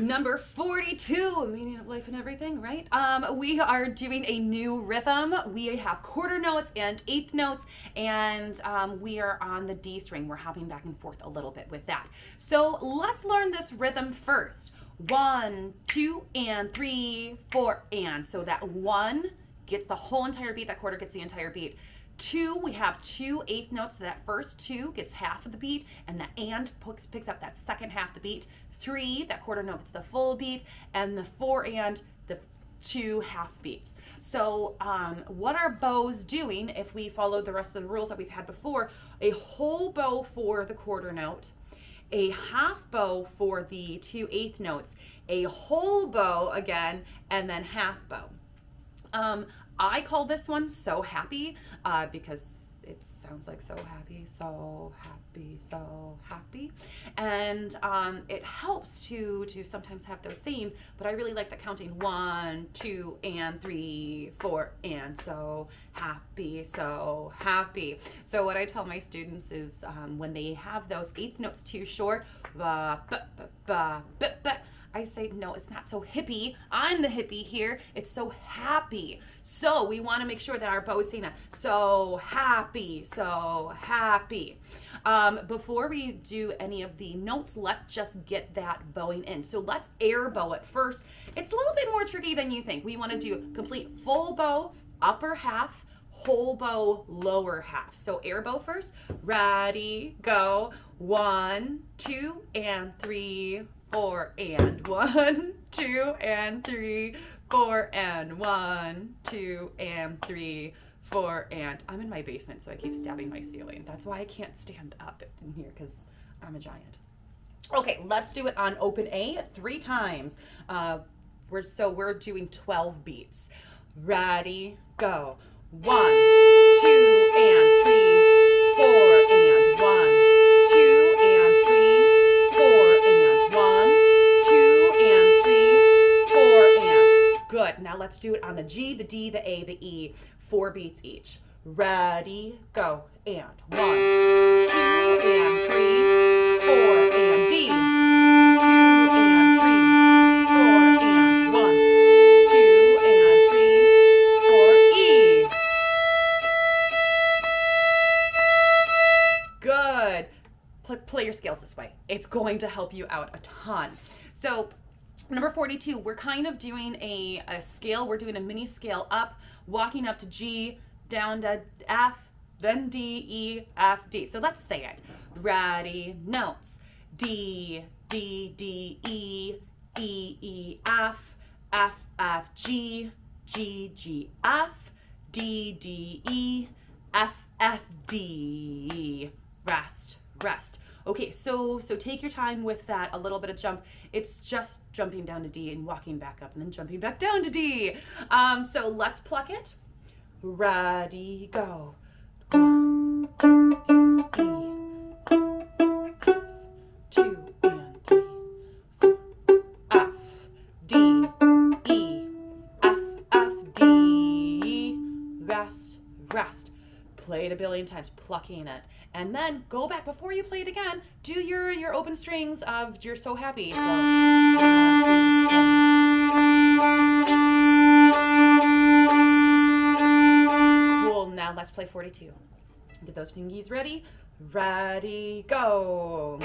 Number 42, meaning of life and everything, right? We are doing a new rhythm. We have quarter notes and eighth notes, and we are on the D string. We're hopping back and forth a little bit with that. So let's learn this rhythm first. 1, 2, and 3, 4, and. So that 1 gets the whole entire beat, that quarter gets the entire beat. 2, we have 2 eighth notes, so that first 2 gets half of the beat, and the and picks up that second half of the beat. 3, that quarter note gets the full beat, and the 4 and the 2 half beats. So what are bows doing if we follow the rest of the rules that we've had before? A whole bow for the quarter note, a half bow for the 2 eighth notes, a whole bow again, and then half bow. I call this one So Happy because it sounds like so happy, so happy, so happy. And it helps to sometimes have those sayings, but I really like the counting 1, 2, and 3, 4, and so happy, so happy. So what I tell my students is when they have those eighth notes too short, ba, ba, ba, ba, ba, ba, I say, no, it's not so hippie. I'm the hippie here. It's so happy. So we want to make sure that our bow is saying that. So happy, so happy. Before we do any of the notes, let's just get that bowing in. So let's air bow it first. It's a little bit more tricky than you think. We want to do complete full bow, upper half, whole bow, lower half. So air bow first. Ready, go. 1, 2, and 3, 4, and 1, 2, and 3, 4, and 1, 2, and 3, 4, and I'm in my basement, so I keep stabbing my ceiling. That's why I can't stand up in here, because I'm a giant. Okay, let's do it on open A 3 times. We're doing 12 beats. Ready, go. 1, 2, and 3, 4, and 1, 2, and 3, 4, and 1, 2, and 3, 4, and. Good. Now let's do it on the G, the D, the A, the E. 4 beats each. Ready, go. And 1, 2, and 3, 4, and D. 2, and 3, 4, and 1, 2, and 3, 4, E. Good. Play your scales this way. It's going to help you out a ton. So number 42, we're kind of doing a scale. We're doing a mini scale up, walking up to G, down to F, then D, E, F, D. So let's say it. Ready, notes. D, D, D, E, E, E, F, F, F, G, G, G, F, D, D, E, F, F, D. Rest, rest. Okay, so take your time with that, a little bit of jump. It's just jumping down to D and walking back up and then jumping back down to D. So let's pluck it. Ready, go. 1, 2, and E. 2 and 3, 4. F, D, E, F, F, D. Rest, rest. Play it a billion times, plucking it. And then go back before you play it again. Do your open strings of You're So Happy. So cool. Now let's play 42. Get those fingies ready. Ready, go.